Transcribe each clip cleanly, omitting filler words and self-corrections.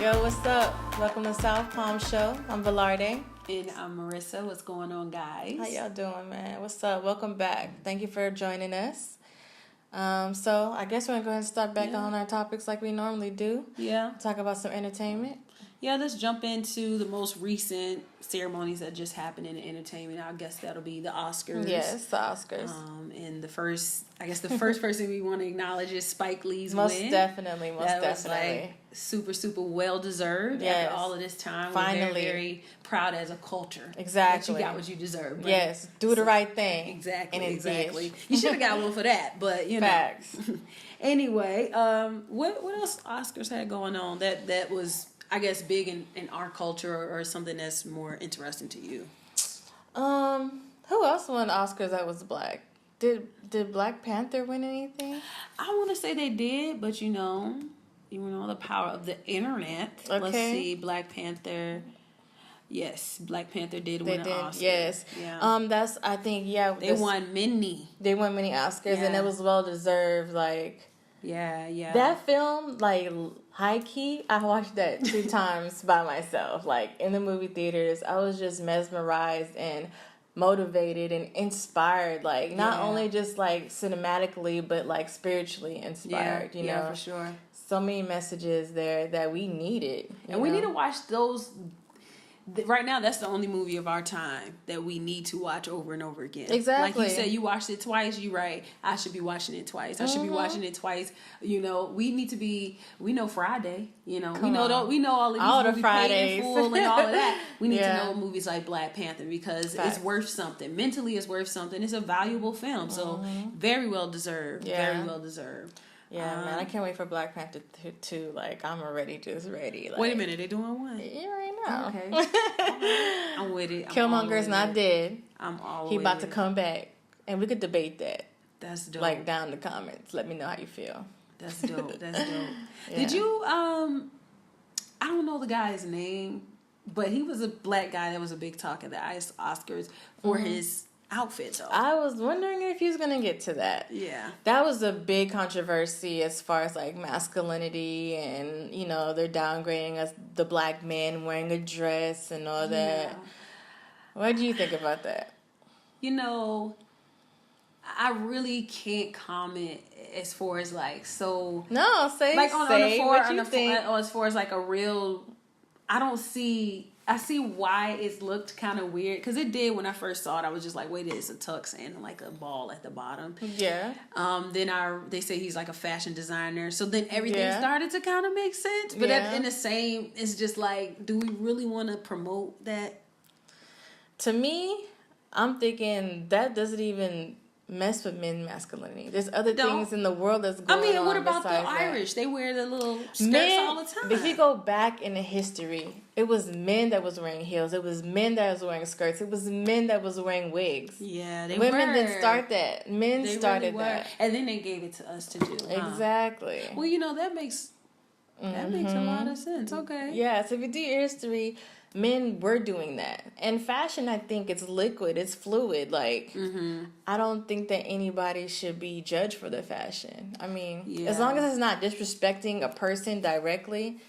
Yo, what's up? Welcome to Souf Palm Show. I'm Velarde. And I'm Marissa. What's going on, guys? How y'all doing, man? What's up? Welcome back. Thank you for joining us. So I guess we're going to go ahead and start back on our topics like we normally do. Yeah. Talk about some entertainment. Yeah, let's jump into the most recent ceremonies that just happened in entertainment. I guess that'll be the Oscars. Yes, the Oscars. And the first person we want to acknowledge is Spike Lee's most win. Definitely. That was like super well deserved. Yes. After all of this time. Finally. We're very proud as a culture. Exactly. That you got what you deserve. Right? Yes. Do the right thing. Exactly. And exactly. You should have got one for that, but you know. Facts. Anyway, what else Oscars had going on that was, I guess, big in our culture or something that's more interesting to you? Who else won Oscars that was black? Did Black Panther win anything? I want to say they did, but you know the power of the internet. Okay. Let's see, Black Panther. Yes, Black Panther did win an Oscar. Yes. Yeah. That's, I think, yeah. They won many. They won many Oscars, and it was well deserved. Like, yeah. That film, like, high key, I watched that 2 times by myself. Like, in the movie theaters, I was just mesmerized and motivated and inspired. Like, not only just like cinematically, but like spiritually inspired. You know, for sure. So many messages there that we needed, and we need to watch those. Right now, that's the only movie of our time that we need to watch over and over again. Exactly. Like you said, you watched it twice. You're right. I should be watching it twice. I should be watching it twice. You know, we need to be. We know Friday. You know, we know all of these all movies the Fridays paid in full and all of that. We need to Yeah. know movies like Black Panther because Facts. it's worth something. Mentally, it's worth something. It's a valuable film, so very well deserved. Yeah. Very well deserved. Yeah, man, I can't wait for Black Panther 2. Like, I'm already just ready. Like, Wait a minute, they doing one? You already know. Okay. I'm with it. Killmonger's not dead. I'm all He with about it. to come back, and we could debate that. That's dope. Like, down in the comments. Let me know how you feel. That's dope. That's dope. Yeah. Did you? I don't know the guy's name, but he was a black guy that was a big talk at the Oscars for his outfit, though. I was wondering if he was gonna get to that. Yeah, that was a big controversy as far as like masculinity, and you know they're downgrading us, the black man wearing a dress and all that. Yeah. What do you think about that? You know, I really can't comment as far as like so. No, say like say what you think. As far as like a real, I see why it's looked kind of weird because it did when I first saw it. I was just like, wait, it's a tux and like a ball at the bottom. Yeah. Then they say he's like a fashion designer. So then everything started to kind of make sense. But in the same, it's just like, do we really want to promote that? To me, I'm thinking that doesn't even mess with men's masculinity. There's other things in the world that's going on. I mean, what about the that. Irish? They wear the little skirts all the time. If you go back into history, it was men that was wearing heels. It was men that was wearing skirts. It was men that was wearing wigs. Yeah, Women didn't start that. Men started really that. And then they gave it to us to do. Exactly. Well, you know, that makes a lot of sense. Okay. Yeah, so if you do your history, men were doing that. And fashion, I think, it's liquid. It's fluid. Like, I don't think that anybody should be judged for their fashion. I mean, as long as it's not disrespecting a person directly,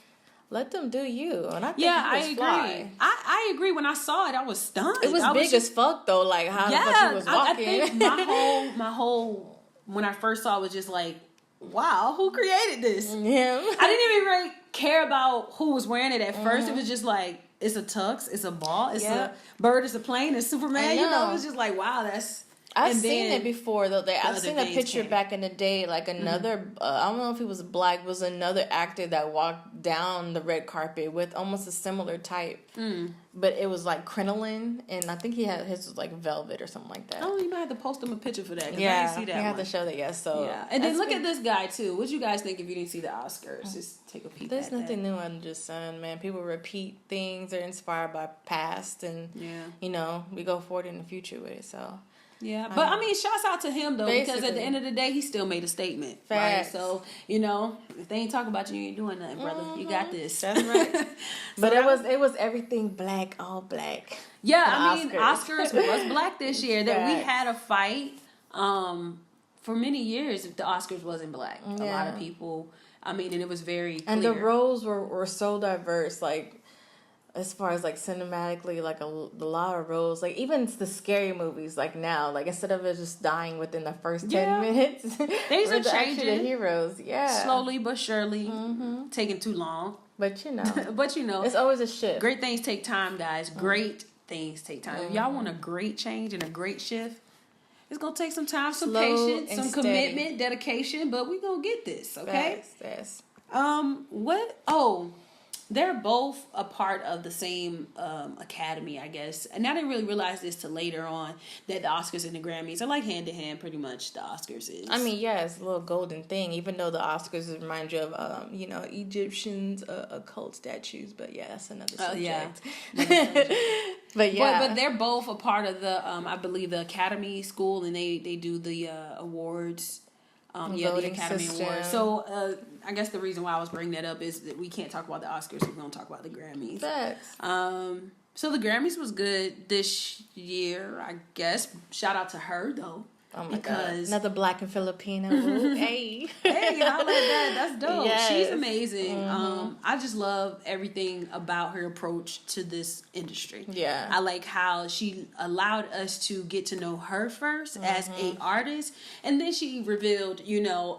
let them do you. And I think I agree. I agree. When I saw it, I was stunned. It was big as fuck, though. Like, how the fuck he was walking. I think my whole, when I first saw it, was just like, wow, who created this? Him. I didn't even really care about who was wearing it at first. It was just like, it's a tux, it's a ball, it's a bird, it's a plane, it's Superman. You know, it was just like, wow, that's... I've seen it before, though. I've seen a picture came. back in the day, like another, I don't know if he was black, was another actor that walked down the red carpet with almost a similar type. But it was like crinoline, and I think his was like velvet or something like that. Oh, you might have to post him a picture for that. Yeah, I didn't see that you have to show that, and then look at this guy, too. What you guys think if you didn't see the Oscars? Just take a peek There's nothing new under the sun, man. People repeat things. They're inspired by past, and, you know, we go forward in the future with it, so... Yeah, but I mean, shouts out to him, though, because at the end of the day, he still made a statement. Facts. Right? So, you know, if they ain't talking about you, you ain't doing nothing, brother. You got this. That's right. But it was everything black, all black. Yeah, I mean, Oscars was black this year. That we had a fight for many years, the Oscars wasn't black. Yeah. A lot of people, I mean, and it was very clear. And the roles were so diverse, like, as far as, like, cinematically, like, a lot of roles. Like, even the scary movies, like, now, like, instead of it just dying within the first 10 minutes, things are changing. The heroes, slowly but surely, taking too long. But, you know. It's always a shift. Great things take time, guys. Great things take time. If y'all want a great change and a great shift, it's going to take some time, some patience, some commitment, dedication, but we're going to get this, okay? Yes. They're both a part of the same academy, I guess. And I didn't really realize this till later on, that the Oscars and the Grammys are like hand in hand, pretty much. The Oscars is. I mean, yeah, it's a little golden thing, even though the Oscars remind you of, Egyptians' occult statues. But yeah, that's another subject. But yeah. But they're both a part of the, I believe, the Academy School, and they do the awards. The Academy Awards. So, I guess the reason why I was bringing that up is that we can't talk about the Oscars, so we're going to talk about the Grammys. Facts. So the Grammys was good this year, I guess. Shout out to her, though. Oh my God. Another black and Filipino. Ooh, hey. Hey, I like that. That's dope. Yes. She's amazing. I just love everything about her approach to this industry. Yeah. I like how she allowed us to get to know her first as a artist, and then she revealed,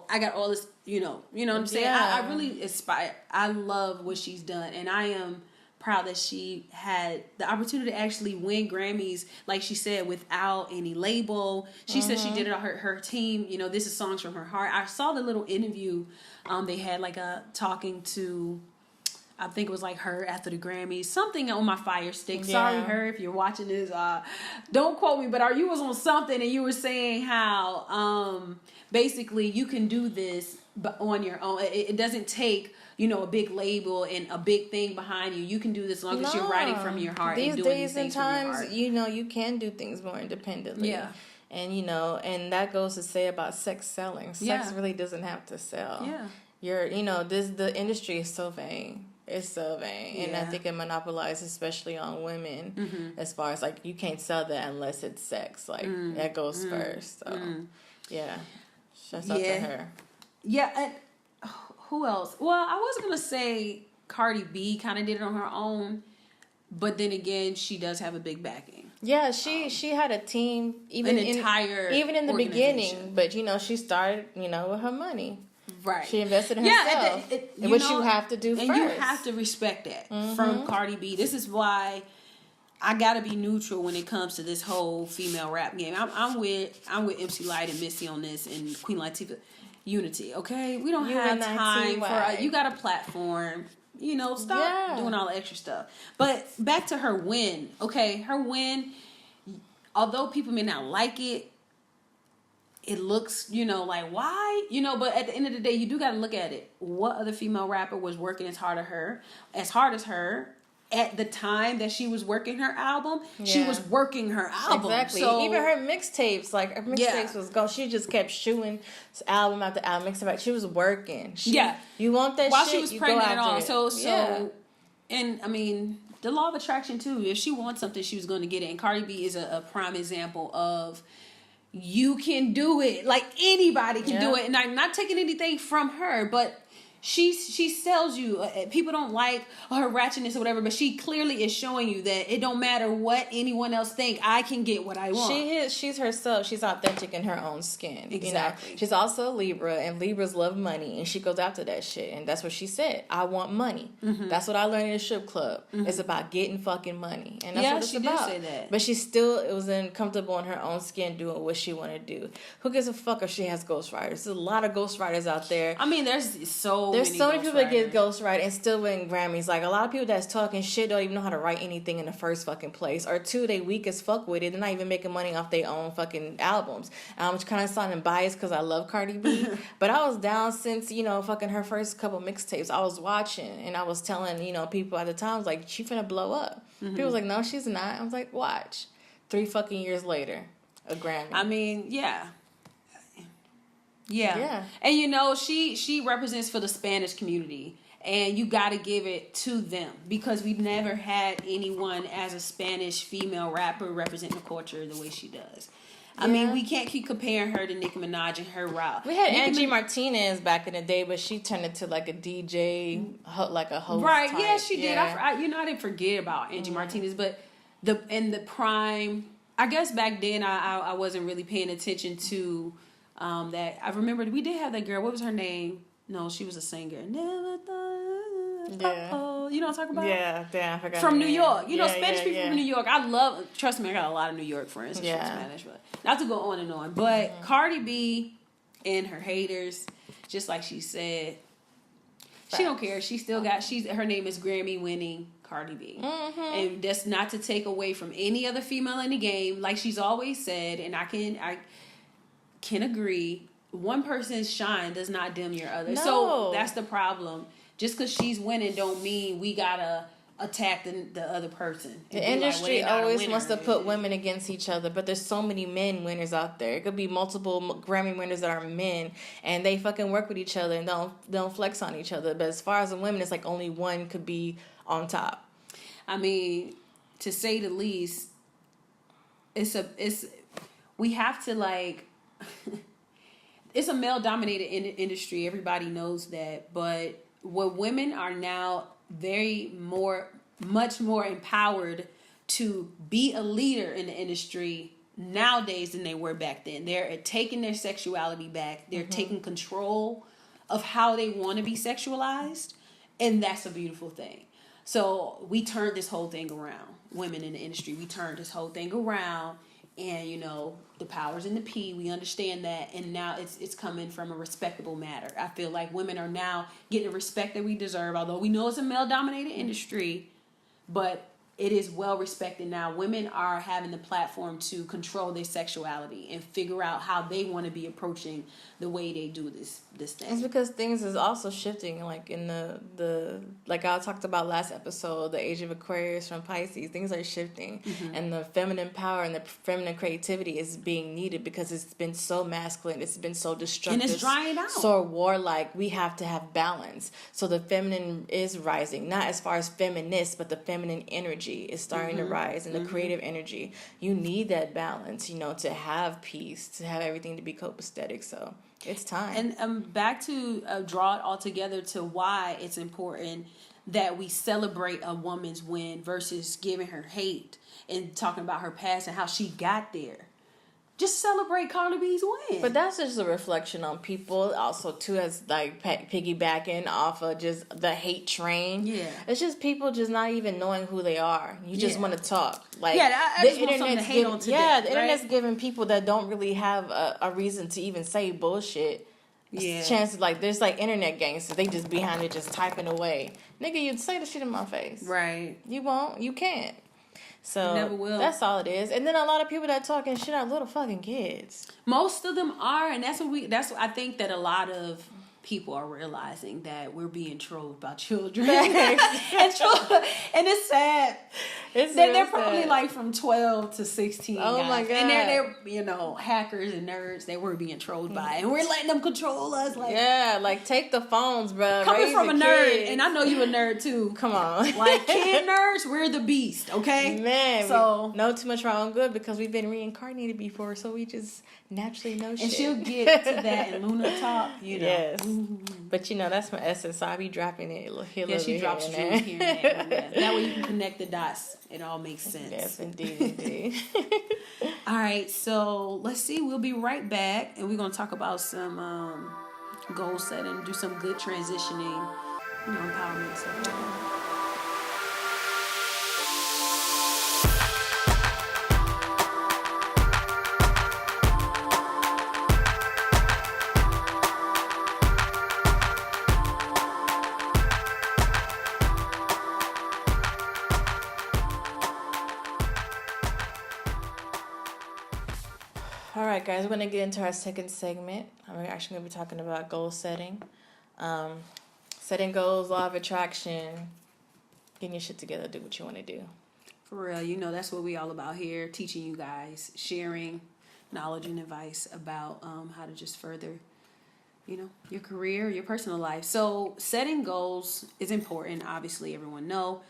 I got all this, you know what I'm saying? Yeah. I really aspire. I love what she's done, and I am proud that she had the opportunity to actually win Grammys, like she said, without any label. She said she did it on her team. This is songs from her heart. I saw the little interview. They had like a talking to, I think it was like her after the Grammys, something on my Fire Stick. Yeah. Sorry, her, if you're watching this, don't quote me, but you was on something and you were saying how basically you can do this on your own. It doesn't take a big label and a big thing behind you. You can do this as long as you're writing from your heart. These and doing days and times, you can do things more independently. Yeah. And, and that goes to say about sex selling. Sex really doesn't have to sell. Yeah. The industry is so vain. It's so vain. Yeah. And I think it monopolizes, especially on women, as far as, like, you can't sell that unless it's sex. Like, that goes first. So, yeah. Shouts out to her. Yeah, and who else? Well, I was going to say Cardi B kind of did it on her own, but then again, she does have a big backing. Yeah, she had a team, even in the beginning, but, she started, with her money. Right. She invested in herself, which you have to do first. And you have to respect that from Cardi B. This is why I gotta be neutral when it comes to this whole female rap game. I'm with MC Lyte and Missy on this, and Queen Latifah. Unity, okay? We don't have time for you got a platform. Stop doing all the extra stuff. But back to her win, okay? Her win, although people may not like it, it looks, like why? But at the end of the day, you do got to look at it. What other female rapper was working as hard as her? At the time that she was working her album, she was working her album. Exactly. So, even her mixtapes, was going. She just kept shooting album after album, mixtape. She was working. You want that while shit, she was you pregnant go and all. after So, and I mean, the law of attraction too. If she wants something, she was going to get it. And Cardi B is a prime example of you can do it. Like anybody can do it. And I'm not taking anything from her, but she sells you. People don't like her ratchetness or whatever, but she clearly is showing you that it don't matter what anyone else think. I can get what I want. She's herself. She's authentic in her own skin. Exactly. She's also a Libra, and Libras love money, and she goes after that shit. And that's what she said. I want money. That's what I learned in the strip club. It's about getting fucking money, and that's what it's about. Did say that. But she still was comfortable in her own skin doing what she wanted to do. Who gives a fuck if she has ghostwriters? There's a lot of ghostwriters out there. I mean, there's so many people that get ghostwritten and still win Grammys. Like, a lot of people that's talking shit don't even know how to write anything in the first fucking place. Or two, they weak as fuck with it. They're not even making money off their own fucking albums. I'm kind of sounding biased because I love Cardi B. But I was down since, fucking her first couple mixtapes. I was watching and I was telling, people at the time, I was like, she finna blow up. People was like, no, she's not. I was like, watch. 3 fucking years later, a Grammy. I mean, yeah. And she represents for the Spanish community, and you got to give it to them because we've never had anyone as a Spanish female rapper represent the culture the way she does. I mean, we can't keep comparing her to Nicki Minaj and her route. We had Angie Martinez back in the day, but she turned into like a DJ, like a host. Right? Type. Yeah, she did. I didn't forget about Angie Martinez, but the prime. I guess back then I wasn't really paying attention to that. I remember we did have that girl. What was her name? No, she was a singer. Never thought. Yeah. You know what I'm talking about? Yeah, damn, I forgot. From New York. You know, Spanish people from New York. Trust me, I got a lot of New York friends. Yeah. From Spanish, but not to go on and on. But Cardi B and her haters, just like she said, she don't care. She still got, her name is Grammy winning Cardi B. Mm-hmm. And that's not to take away from any other female in the game. Like she's always said, and I can agree, one person's shine does not dim your other. No. So that's the problem. Just because she's winning don't mean we gotta attack the other person. The industry always wants to put women against each other, but there's so many men winners out there. It could be multiple Grammy winners that are men, and they fucking work with each other and don't flex on each other. But as far as the women, it's like only one could be on top. I mean, to say the least, we have to like. It's a male dominated industry. Everybody knows that, but what women are now much more empowered to be a leader in the industry nowadays than they were back then. They're taking their sexuality back. They're taking control of how they want to be sexualized, and that's a beautiful thing. So we turned this whole thing around. Women in the industry, we turned this whole thing around. And, you know, the powers in the P, we understand that. And now it's coming from a respectable matter. I feel like women are now getting the respect that we deserve. Although we know it's a male-dominated industry, but it is well respected now. Women are having the platform to control their sexuality and figure out how they want to be approaching the way they do this thing. It's because things is also shifting, like in the like I talked about last episode, the age of Aquarius from Pisces. Things are shifting, and the feminine power and the feminine creativity is being needed because it's been so masculine, it's been so destructive, and it's drying out, so warlike. We have to have balance. So the feminine is rising, not as far as feminist, but the feminine energy is starting to rise, and the creative energy. You need that balance, you know, to have peace, to have everything to be copacetic. So it's time. And back to draw it all together to why it's important that we celebrate a woman's win versus giving her hate and talking about her past and how she got there. Just celebrate Cardi B's win. But that's just a reflection on people also too, as like piggybacking off of just the hate train. Yeah, it's just people just not even knowing who they are. You just want to talk. Like I just want something to hate on today. Yeah, the internet's giving people that don't really have a reason to even say bullshit. Yeah, chances like there's like internet gangsters. They just behind it just typing away. Nigga, you'd say the shit in my face. Right. You won't. You can't. So never will. That's all it is. And then a lot of people that talking shit are little fucking kids. Most of them are, and that's what I think that a lot of people are realizing that we're being trolled by children. and it's sad. They're probably like from 12 to 16. Oh guys. my God. And they're you know, hackers and nerds that we're being trolled by, and we're letting them control us. Like, yeah, like take the phones, bro. Coming from a nerd, and I know you a nerd too. Come on. Like kid nerds, we're the beast, okay? Man, so know too much wrong good because we've been reincarnated before, so we just naturally know shit. And she'll get to that in Lunar Talk, you know. Yes. But you know, that's my essence, so I be dropping it here. Yeah, she drops here and there. That way you can connect the dots. It all makes sense. Yes, indeed. All right, so let's see. We'll be right back, and we're going to talk about some goal setting, do some good transitioning, you know, empowerment stuff. All right, guys, we're going to get into our second segment. We're actually going to be talking about goal setting. Setting goals, law of attraction, getting your shit together, do what you want to do. For real, you know, that's what we all about here, teaching you guys, sharing knowledge and advice about how to just further, you know, your career, your personal life. So setting goals is important, obviously, everyone know.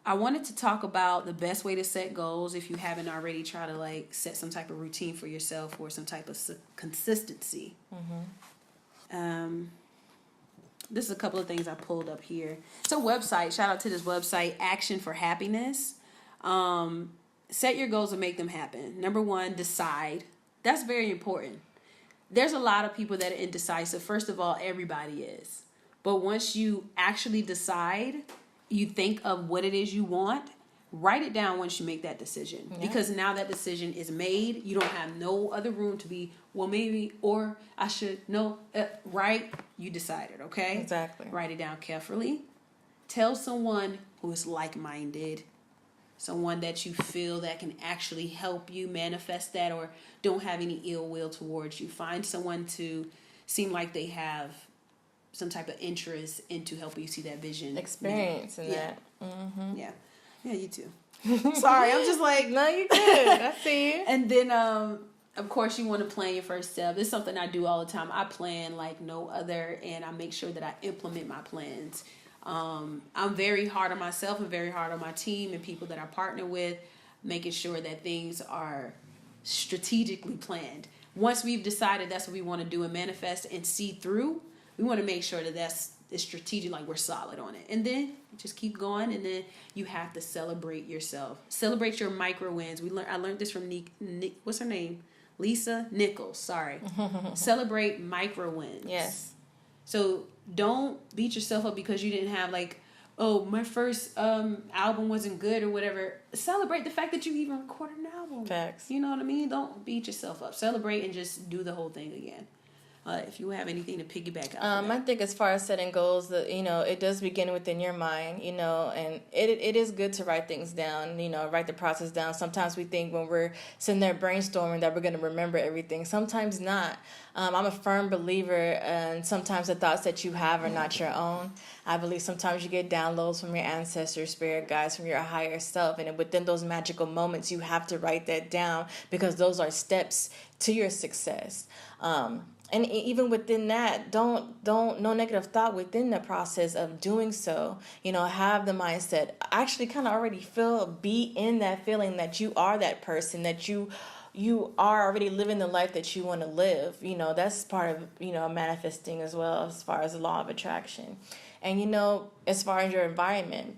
I wanted to talk about the best way to set goals. If you haven't already, try to like set some type of routine for yourself or some type of consistency. This is a couple of things I pulled up here. It's a website. Shout out to this website, Action for Happiness. Set your goals and make them happen. Number 1, decide. That's very important. There's a lot of people that are indecisive. First of all, everybody is. But once you actually decide, you think of what it is you want, write it down once you make that decision. Yeah. Because now that decision is made. You don't have no other room to be, well, maybe, or I should, no, right? You decided, okay? Exactly. Write it down carefully. Tell someone who is like-minded, someone that you feel that can actually help you manifest that or don't have any ill will towards you. Find someone to seem like they have some type of interest into helping you see that vision. Experience in that. Mm-hmm. Yeah. Yeah, you too. Sorry, I'm just like... No, you good. I see you. And then, of course, you want to plan your first step. It's something I do all the time. I plan like no other, and I make sure that I implement my plans. I'm very hard on myself and very hard on my team and people that I partner with, making sure that things are strategically planned. Once we've decided that's what we want to do and manifest and see through, we want to make sure that it's strategic, like we're solid on it. And then just keep going, and then you have to celebrate yourself. Celebrate your micro wins. I learned this from what's her name? Lisa Nichols. Sorry. Celebrate micro wins. Yes. So don't beat yourself up because you didn't have like, oh, my first album wasn't good or whatever. Celebrate the fact that you even recorded an album. Facts. You know what I mean? Don't beat yourself up. Celebrate and just do the whole thing again. If you have anything to piggyback on. I think as far as setting goals, that it does begin within your mind, and it is good to write things down, write the process down. Sometimes we think when we're sitting there brainstorming that we're going to remember everything. Sometimes not. I'm a firm believer, and sometimes the thoughts that you have are not your own. I believe sometimes you get downloads from your ancestors, spirit guides, from your higher self, and within those magical moments, you have to write that down because those are steps to your success. And even within that, don't no negative thought within the process of doing so. Have the mindset. Actually, kind of already be in that feeling that you are that person, that you are already living the life that you want to live. That's part of manifesting as well, as far as the law of attraction. And as far as your environment,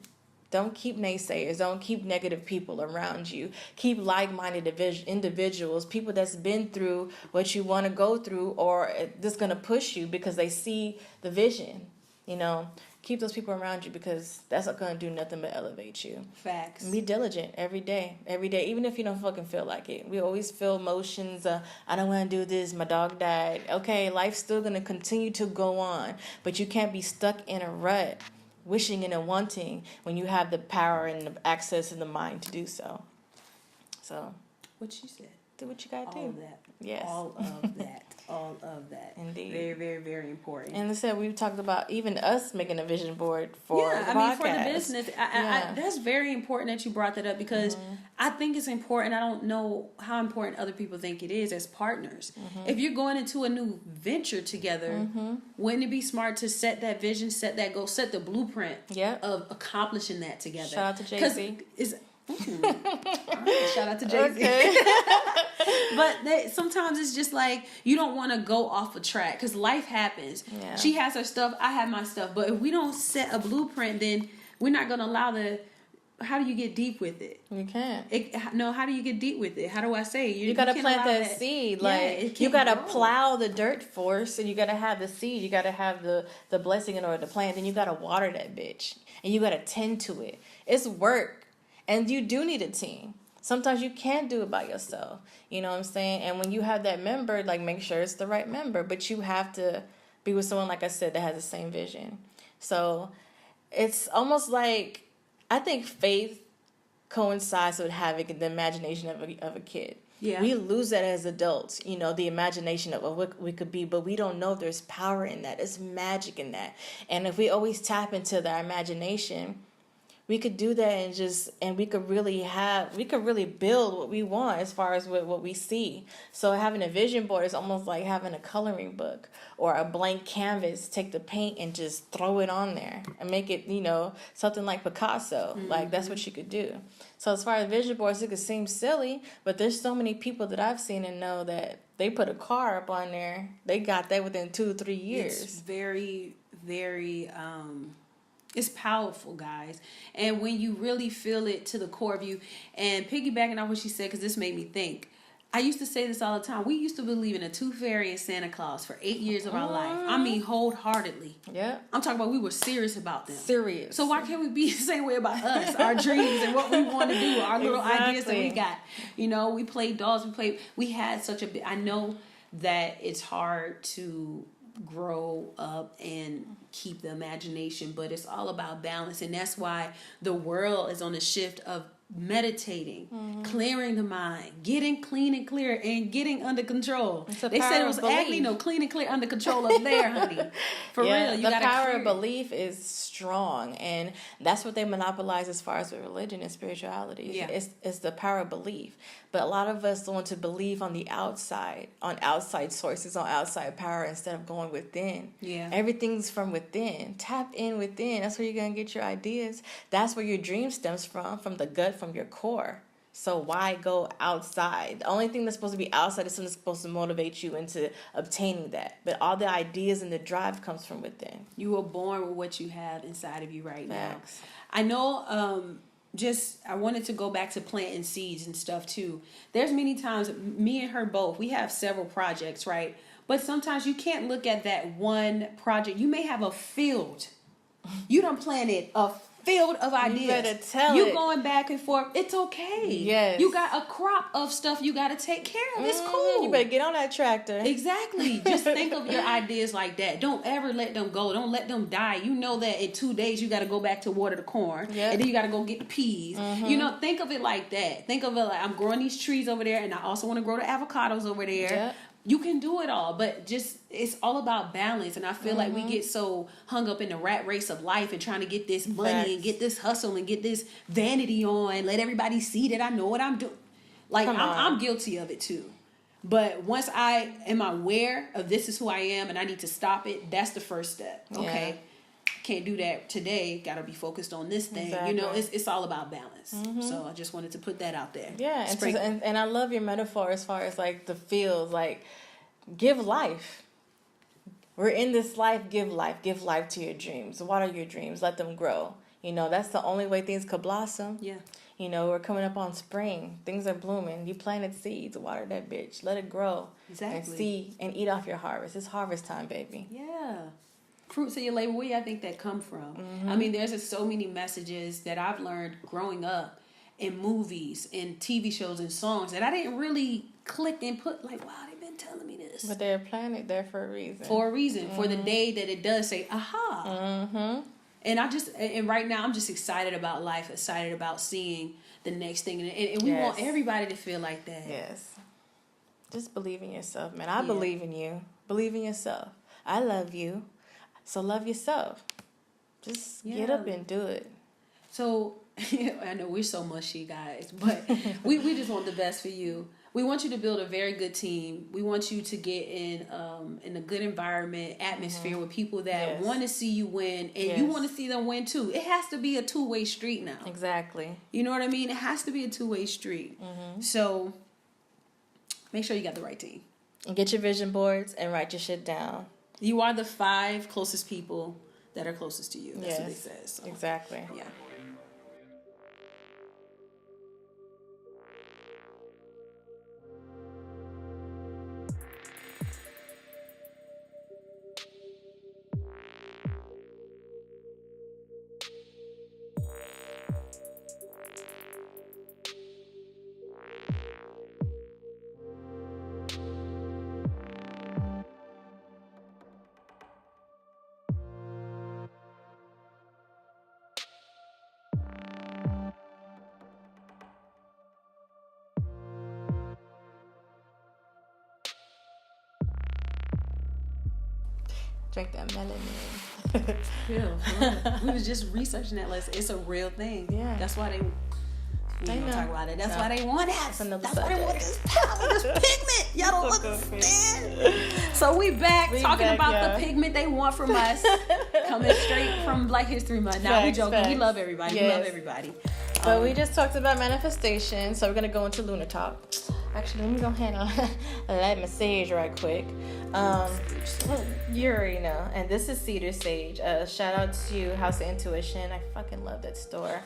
don't keep naysayers. Don't keep negative people around you. Keep like-minded individuals, people that's been through what you want to go through or just going to push you because they see the vision. Keep those people around you because that's not going to do nothing but elevate you. Facts. Be diligent every day, even if you don't fucking feel like it. We always feel emotions. I don't want to do this. My dog died. Okay, life's still going to continue to go on, but you can't be stuck in a rut, wishing and wanting when you have the power and the access and the mind to do so. So, what she said. Do what you gotta do. All of that. Yes. All of that. All of that. Indeed. Very, very, very important. And I said we've talked about even us making a vision board for the podcast. for the business. I, that's very important that you brought that up because I think it's important. I don't know how important other people think it is as partners. If you're going into a new venture together, wouldn't it be smart to set that vision, set that goal, set the blueprint of accomplishing that together? Shout out to Jay-Z. Shout out to Jay-Z. Okay. But sometimes it's just like you don't want to go off a track because life happens. Yeah. She has her stuff, I have my stuff. But if we don't set a blueprint, then we're not going to allow how do you get deep with it? You can't. How do you get deep with it? How do I say? You got to plant that seed. You got to plow the dirt first, and you got to have the seed. You got to have the blessing in order to plant. Then you got to water that bitch, and you got to tend to it. It's work. And you do need a team. Sometimes you can't do it by yourself. You know what I'm saying? And when you have that member, make sure it's the right member. But you have to be with someone, like I said, that has the same vision. So it's almost like, I think faith coincides with having the imagination of a kid. Yeah. We lose that as adults, the imagination of what we could be, but we don't know there's power in that. There's magic in that. And if we always tap into the imagination, we could do that and we could really build what we want as far as what we see. So having a vision board is almost like having a coloring book or a blank canvas. Take the paint and just throw it on there and make it, something like Picasso. Like that's what you could do. So as far as vision boards, it could seem silly, but there's so many people that I've seen and know that they put a car up on there. They got that within 2-3 years. It's very, very, it's powerful, guys. And when you really feel it to the core of you, and piggybacking on what she said, because this made me think. I used to say this all the time. We used to believe in a tooth fairy and Santa Claus for 8 years of our life. I mean, wholeheartedly. Yeah. I'm talking about we were serious about them. Serious. So why can't we be the same way about us, our dreams and what we want to do, our little ideas that we got? We played dolls. We had such a bit. I know that it's hard to grow up and keep the imagination, but it's all about balance. And that's why the world is on the shift of meditating, clearing the mind, getting clean and clear, and getting under control. They said it was acne, clean and clear, under control up there, honey. For real, you got the power of belief is strong, and that's what they monopolize as far as with religion and spirituality. Yeah. It's the power of belief. But a lot of us want to believe on the outside, on outside sources, on outside power, instead of going within. Yeah. Everything's from within. Tap in within. That's where you're going to get your ideas. That's where your dream stems from the gut, from your core. So why go outside? The only thing that's supposed to be outside is something that's supposed to motivate you into obtaining that. But all the ideas and the drive comes from within. You were born with what you have inside of you right Facts. now. I know, I wanted to go back to planting seeds and stuff too. There's many times, me and her both, we have several projects, right? But sometimes you can't look at that one project. You may have a field. You done planted a field of ideas. You better tell you it. Going back and forth. It's okay. Yes. You got a crop of stuff you got to take care of. It's cool. You better get on that tractor. Exactly. Just think of your ideas like that. Don't ever let them go. Don't let them die. You know that in 2 days you got to go back to water the corn. Yep. And then you got to go get the peas. Think of it like that. Think of it like I'm growing these trees over there and I also want to grow the avocados over there. Yep. You can do it all, but it's all about balance. And I feel like we get so hung up in the rat race of life and trying to get this money Facts. and get this hustle and get this vanity on, let see that I know what I'm doing. Like, I'm guilty of it too. But once I am aware of this is who I am and I need to stop it, that's the first step. Okay. Yeah. Can't do that today. Got to be focused on this thing. Exactly. It's all about balance. So I just wanted to put that out there. Yeah, and I love your metaphor as far as like the fields, like give life. We're in this life, give life to your dreams. What are your dreams? Let them grow. That's the only way things could blossom. Yeah. We're coming up on spring. Things are blooming. You planted seeds, water that bitch, let it grow. Exactly. And see and eat off your harvest. It's harvest time, baby. Yeah. Fruits of your labor, where do I think that come from? I mean, there's just so many messages that I've learned growing up in movies and TV shows and songs that I didn't really click and put like, wow, they've been telling me this. But they're planted there for a reason. For a reason. For the day that it does say, aha. And right now I'm just excited about life, excited about seeing the next thing. And we want everybody to feel like that. Yes. Just believe in yourself, man. I believe in you. Believe in yourself. I love you. So love yourself. Just get up and do it. So, I know we're so mushy, guys, but we just want the best for you. We want you to build a very good team. We want you to get in a good environment, atmosphere with people that want to see you win, and you want to see them win too. It has to be a two-way street now. Exactly. You know what I mean? It has to be a two-way street. So make sure you got the right team. And get your vision boards and write your shit down. You are the 5 closest people that are closest to you. That's what they say. So. Exactly. Yeah. Drink that melanin. Yeah, we was just researching that lesson. It's a real thing. Yeah. That's why we don't talk about it. That's why they want us. That's why they want this power, this pigment. Y'all don't understand. So we back talking about the pigment they want from us. Coming straight from Black History Month. Now we joking. We love everybody. Yes. We love everybody. But we just talked about manifestation, so we're gonna go into Lunar Talk. Actually, let me go ahead and let me sage right quick. You already know. And this is Cedar Sage. Shout out to House of Intuition. I fucking love that store.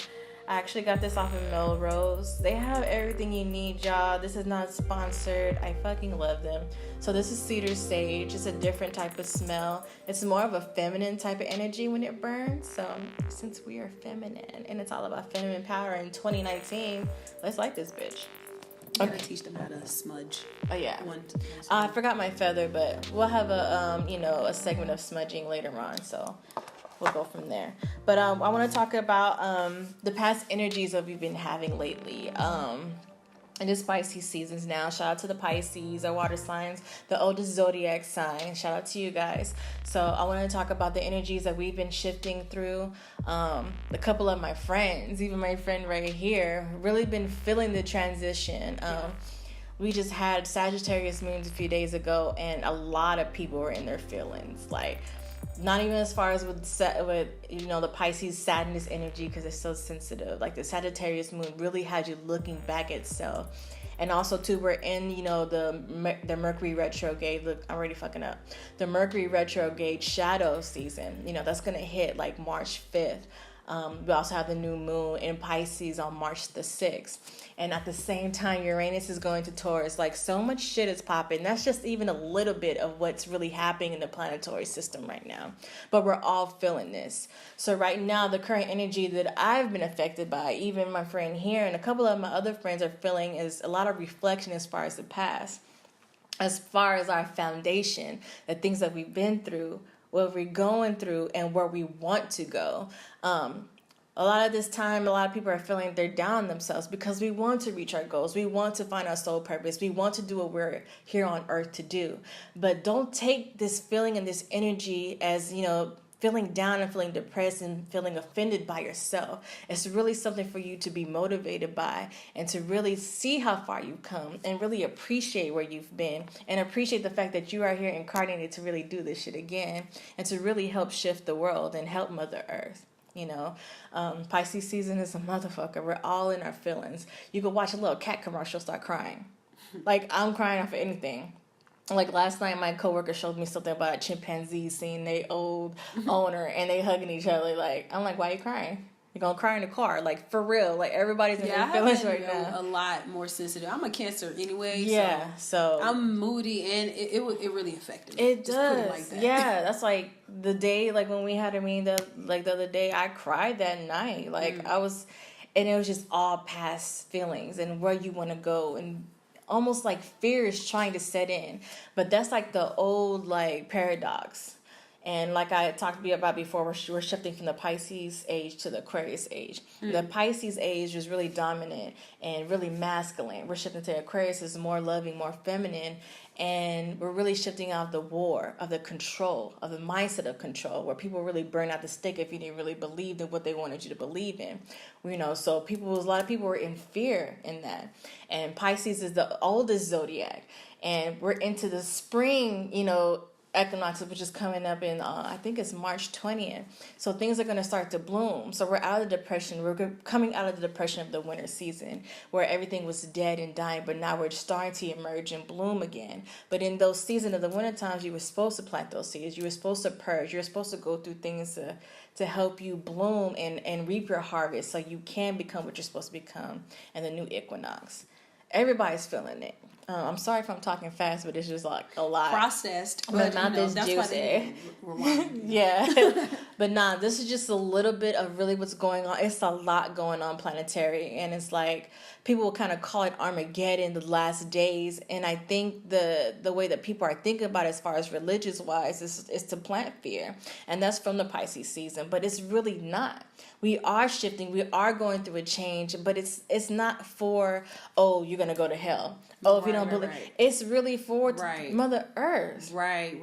I actually got this off of Melrose. They have everything you need, y'all. This is not sponsored. I fucking love them. So this is Cedar Sage. It's a different type of smell. It's more of a feminine type of energy when it burns. So since we are feminine and it's all about feminine power in 2019, let's light this bitch. I'm gonna teach them how to smudge. Oh yeah. I forgot my feather, but we'll have a segment of smudging later on. So we'll go from there. But I want to talk about the past energies that we've been having lately. And it's Pisces seasons now. Shout out to the Pisces, our water signs, the oldest zodiac sign. Shout out to you guys. So I want to talk about the energies that we've been shifting through. A couple of my friends, even my friend right here, really been feeling the transition. We just had Sagittarius moons a few days ago, and a lot of people were in their feelings. Like, not even as far as with the Pisces sadness energy, because it's so sensitive. Like the Sagittarius moon really had you looking back at self. And also too, we're in the Mercury retrograde. Look, I'm already fucking up. The Mercury retrograde shadow season. That's gonna hit like March 5th. We also have the new moon in Pisces on March the 6th. And at the same time, Uranus is going to Taurus. Like, so much shit is popping. That's just even a little bit of what's really happening in the planetary system right now. But we're all feeling this. So right now, the current energy that I've been affected by, even my friend here and a couple of my other friends are feeling, is a lot of reflection as far as the past. As far as our foundation, the things that we've been through, what we're going through, and where we want to go. A lot of this time, a lot of people are feeling they're down on themselves because we want to reach our goals. We want to find our soul purpose. We want to do what we're here on earth to do. But don't take this feeling and this energy as, feeling down and feeling depressed and feeling offended by yourself. It's really something for you to be motivated by and to really see how far you've come and really appreciate where you've been and appreciate the fact that you are here incarnated to really do this shit again and to really help shift the world and help Mother Earth. Pisces season is a motherfucker. We're all in our feelings. You could watch a little cat commercial, start crying. Like, I'm crying off of anything. Like, last night, my coworker showed me something about chimpanzees seeing their old owner and they hugging each other. Like, I'm like, why are you crying? You're going to cry in the car. Like, for real. Like, everybody's in their feelings right now. A lot more sensitive. I'm a Cancer anyway. Yeah, so I'm moody, and it really affected me. It Just does. put it like that. Yeah, that's like the day, like when we had the other day, I cried that night. Like, and it was just all past feelings and where you want to go, and almost like fear is trying to set in. But that's like the old, like, paradox. And like I talked about before, we're shifting from the Pisces age to the Aquarius age. The Pisces age is really dominant and really masculine. We're shifting to Aquarius is more loving, more feminine. And we're really shifting out of the war, of the control, of the mindset of control, where people really burn out the stick if you didn't really believe in what they wanted you to believe in. So a lot of people were in fear in that. And Pisces is the oldest zodiac. And we're into the spring, equinox, which is coming up in I think it's March 20th. So things are going to start to bloom. So we're out of the depression. We're coming out of the depression of the winter season where everything was dead and dying, but now we're starting to emerge and bloom again. But in those seasons of the winter times, you were supposed to plant those seeds. You were supposed to purge. You were supposed to go through things to help you bloom and reap your harvest so you can become what you're supposed to become in the new equinox. Everybody's feeling it. I'm sorry if I'm talking fast, but it's just like a lot. Processed. My mouth is juicy. Yeah. But this is just a little bit of really what's going on. It's a lot going on planetary. And it's like people will kind of call it Armageddon, the last days. And I think the way that people are thinking about it as far as religious-wise is to plant fear. And that's from the Pisces season. But it's really not. We are shifting. We are going through a change. But it's not for, you're going to go to hell. If you don't don't believe. Right. It's really for Mother Earth. Right.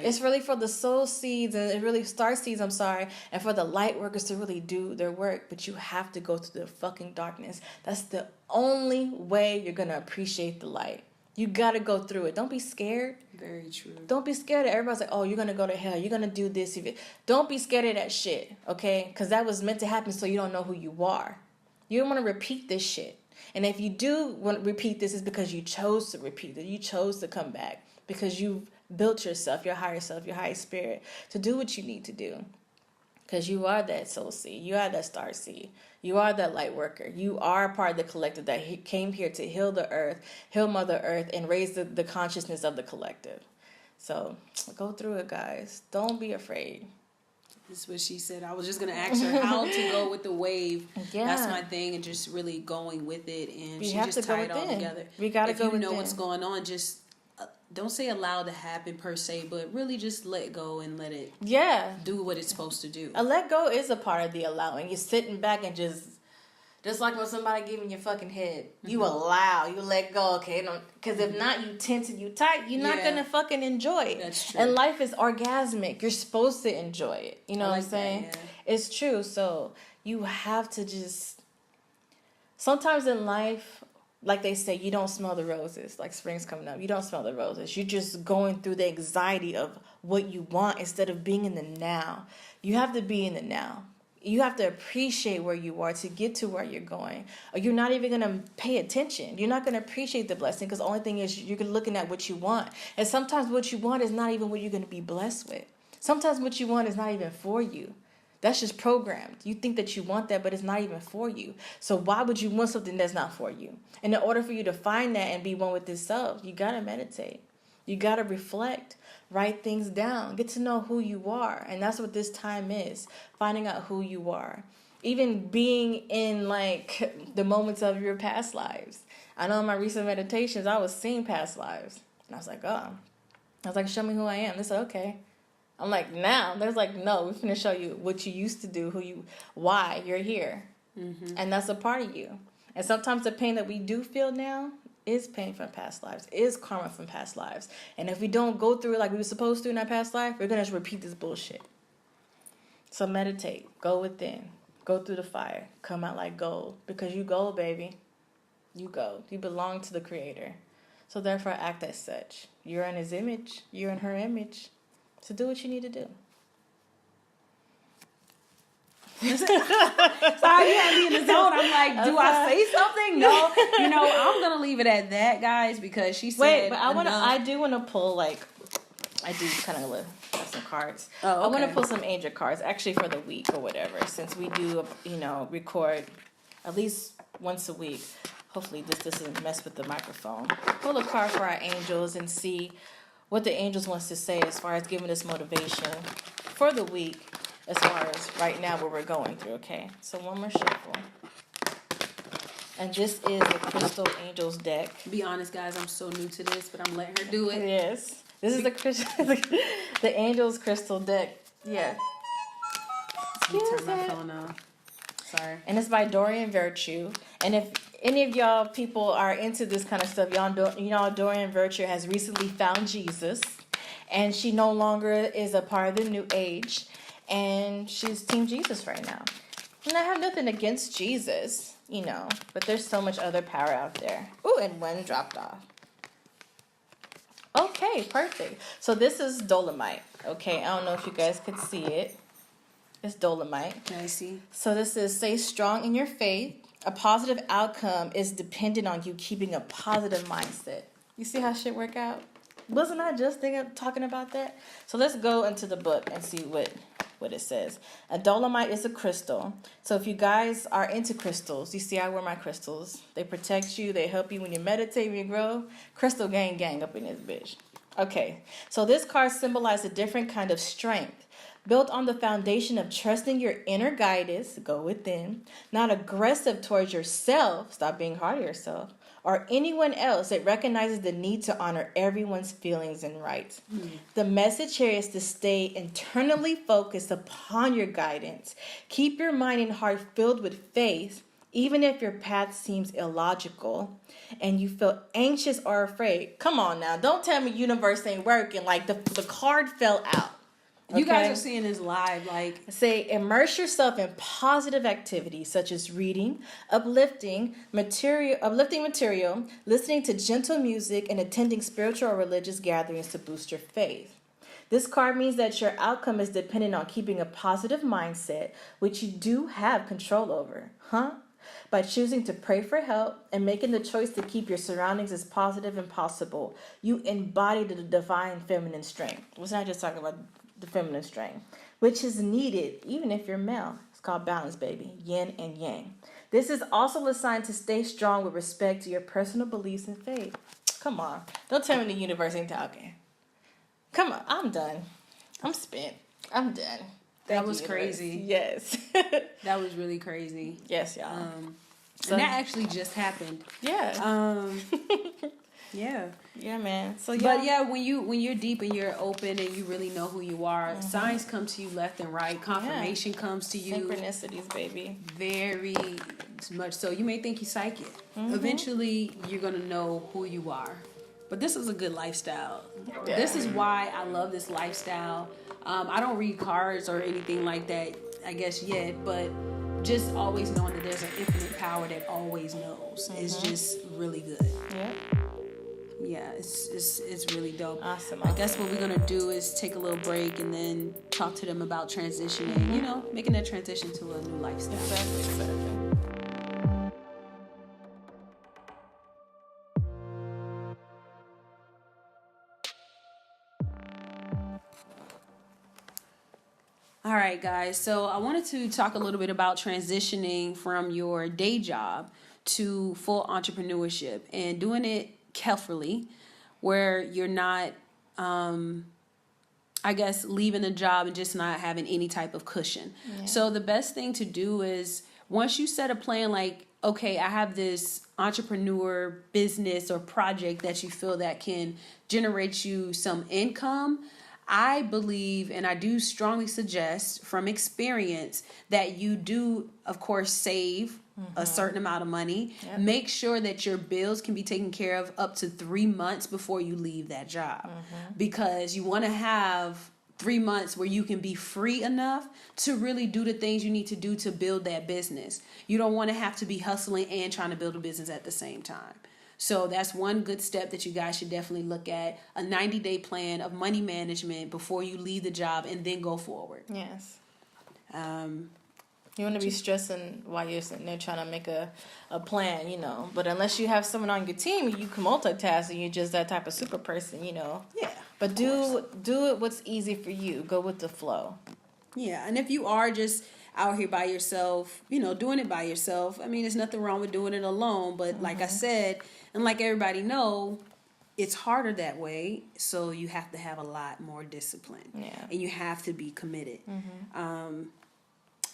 It's really for the soul seeds and star seeds, and for the light workers to really do their work. But you have to go through the fucking darkness. That's the only way you're going to appreciate the light. You got to go through it. Don't be scared. Very true. Don't be scared. Everybody's like, oh, you're going to go to hell. You're going to do this. Don't be scared of that shit, okay? Because that was meant to happen so you don't know who you are. You don't want to repeat this shit. And if you do want to repeat this, it's because you chose to repeat it. You chose to come back because you've built yourself, your higher self, your higher spirit to do what you need to do. Because you are that soul seed. You are that star seed. You are that light worker. You are part of the collective that came here to heal the earth, heal Mother Earth, and raise the consciousness of the collective. So go through it, guys. Don't be afraid. That's what she said. I was just going to ask her how to go with the wave. Yeah. That's my thing, and just really going with it. And she just tied it all together. We got to go within. If you know what's going on, just don't say allow to happen per se, but really just let go and let it do what it's supposed to do. A let go is a part of the allowing. You're sitting back and just like when somebody giving you fucking head, you allow, you let go, okay? Because if not, you tense and you tight, you're not going to fucking enjoy it. That's true. And life is orgasmic. You're supposed to enjoy it. You know what I'm saying? That, It's true. So you have to just... Sometimes in life, like they say, you don't smell the roses. Like spring's coming up. You don't smell the roses. You're just going through the anxiety of what you want instead of being in the now. You have to be in the now. You have to appreciate where you are to get to where you're going. Or you're not even going to pay attention. You're not going to appreciate the blessing because the only thing is you're looking at what you want. And sometimes what you want is not even what you're going to be blessed with. Sometimes what you want is not even for you. That's just programmed. You think that you want that, but it's not even for you. So why would you want something that's not for you? And in order for you to find that and be one with this self, you got to meditate. You got to reflect. Write things down. Get to know who you are. And that's what this time is. Finding out who you are. Even being in like the moments of your past lives. I know in my recent meditations, I was seeing past lives. And I was like, show me who I am. They said, okay. I'm like, now? They're like, no, we're going to show you what you used to do, why you're here. Mm-hmm. And that's a part of you. And sometimes the pain that we do feel now is pain from past lives, is karma from past lives. And if we don't go through it like we were supposed to in our past life, we're going to repeat this bullshit. So meditate. Go within. Go through the fire. Come out like gold. Because you gold, baby. You gold. You belong to the Creator. So therefore act as such. You're in His image. You're in her image. So do what you need to do. Sorry, you had me in the zone. I'm like, do I say something? No. I'm gonna leave it at that, guys, because she said. Wait, but I do want to pull I do kind of have some cards. Oh, okay. I want to pull some angel cards, actually for the week or whatever, since we do record at least once a week. Hopefully this doesn't mess with the microphone. Pull a card for our angels and see what the angels wants to say as far as giving us motivation for the week, as far as right now what we're going through, okay? So one more shuffle. And this is the Crystal Angels deck. Be honest, guys, I'm so new to this, but I'm letting her do it. Yes. This is the Angels Crystal deck. Yeah. Let me turn my phone off. Sorry. And it's by Dorian Virtue. And if any of y'all people are into this kind of stuff, Dorian Virtue has recently found Jesus. And she no longer is a part of the New Age. And she's Team Jesus right now. And I have nothing against Jesus, but there's so much other power out there. Ooh, and one dropped off. Okay, perfect. So this is Dolomite. Okay, I don't know if you guys could see it. It's Dolomite. Can I see? So this is stay strong in your faith. A positive outcome is dependent on you keeping a positive mindset. You see how shit work out? Wasn't I just talking about that? So let's go into the book and see what it says. A dolomite is a crystal. So if you guys are into crystals, you see I wear my crystals. They protect you. They help you when you meditate, when you grow. Crystal gang up in this bitch. Okay, so this card symbolizes a different kind of strength. Built on the foundation of trusting your inner guidance, go within, not aggressive towards yourself, stop being hard on yourself, or anyone else. It recognizes the need to honor everyone's feelings and rights. The message here is to stay internally focused upon your guidance. Keep your mind and heart filled with faith. Even if your path seems illogical and you feel anxious or afraid. Come on now. Don't tell me universe ain't working. Like the card fell out. Okay? You guys are seeing this live. Like, say, immerse yourself in positive activities such as reading, uplifting material, listening to gentle music, and attending spiritual or religious gatherings to boost your faith. This card means that your outcome is dependent on keeping a positive mindset, which you do have control over. By choosing to pray for help and making the choice to keep your surroundings as positive as possible, you embody the divine feminine strength. Wasn't I just talking about the feminine strength? Which is needed even if you're male. It's called balance, baby. Yin and yang. This is also a sign to stay strong with respect to your personal beliefs and faith. Come on. Don't tell me the universe ain't talking. Come on. I'm done. I'm spent. I'm done. That was crazy. Yes. That was really crazy. Yes, y'all. And that actually just happened. Yeah. Yeah. Yeah, man. So yeah. But yeah, when you're deep and you're open and you really know who you are, signs come to you left and right. Confirmation comes to you. Synchronicities, baby. Very much so. You may think you're psychic. Eventually, you're gonna know who you are. But this is a good lifestyle. Yeah. This is why I love this lifestyle. I don't read cards or anything like that, I guess, yet, but just always knowing that there's an infinite power that always knows is just really good. Yeah, it's really dope. Awesome. I guess what we're going to do is take a little break and then talk to them about transitioning, making that transition to a new lifestyle. Exactly. All right, guys. So I wanted to talk a little bit about transitioning from your day job to full entrepreneurship and doing it carefully, where you're not, leaving the job and just not having any type of cushion. Yeah. So the best thing to do is once you set a plan, like, okay, I have this entrepreneur business or project that you feel that can generate you some income. I believe, and I do strongly suggest from experience, that you do, of course, save a certain amount of money. Yep. Make sure that your bills can be taken care of up to 3 months before you leave that job. Because you want to have 3 months where you can be free enough to really do the things you need to do to build that business. You don't want to have to be hustling and trying to build a business at the same time. So that's one good step that you guys should definitely look at. A 90-day plan of money management before you leave the job and then go forward. Yes. You want to be stressing while you're sitting there trying to make a plan, But unless you have someone on your team, you can multitask and you're just that type of super person, Yeah. But do it what's easy for you. Go with the flow. Yeah. And if you are just out here by yourself, doing it by yourself, I mean, there's nothing wrong with doing it alone. But like I said, and like everybody know, it's harder that way. So you have to have a lot more discipline. Yeah. And you have to be committed.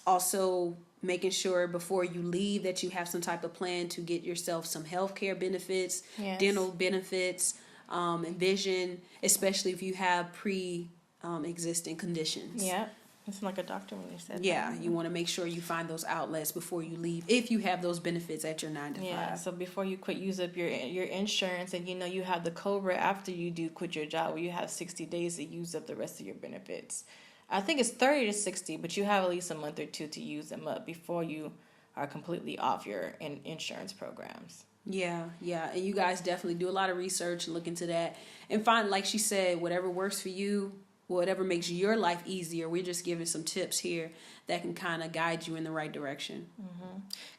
Also, making sure before you leave that you have some type of plan to get yourself some healthcare benefits, dental benefits, and vision, especially if you have pre-existing conditions. Yeah. It's like a doctor when you said that. You want to make sure you find those outlets before you leave, if you have those benefits at your 9 to 5. Yeah, so before you quit, use up your insurance, and you have the COBRA after you do quit your job, where you have 60 days to use up the rest of your benefits. I think it's 30 to 60, but you have at least a month or two to use them up before you are completely off your insurance programs. Yeah, and you guys definitely do a lot of research and look into that and find, like she said, whatever works for you. Whatever makes your life easier. We're just giving some tips here that can kind of guide you in the right direction.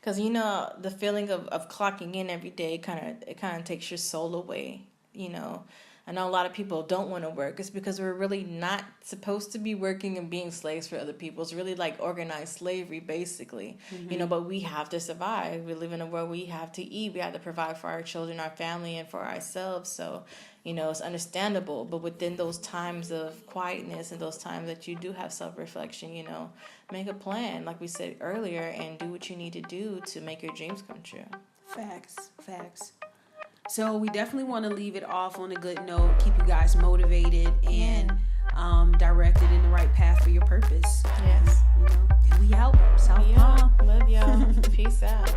Because the feeling of clocking in every day kind of takes your soul away. I know a lot of people don't want to work. It's because we're really not supposed to be working and being slaves for other people. It's really like organized slavery, basically. But we have to survive. We live in a world where we have to eat. We have to provide for our children, our family, and for ourselves. So, it's understandable. But within those times of quietness and those times that you do have self-reflection, make a plan, like we said earlier, and do what you need to do to make your dreams come true. Facts. So we definitely want to leave it off on a good note, keep you guys motivated and directed in the right path for your purpose. Yes. And we out. Souf Palm. Love y'all. Peace out.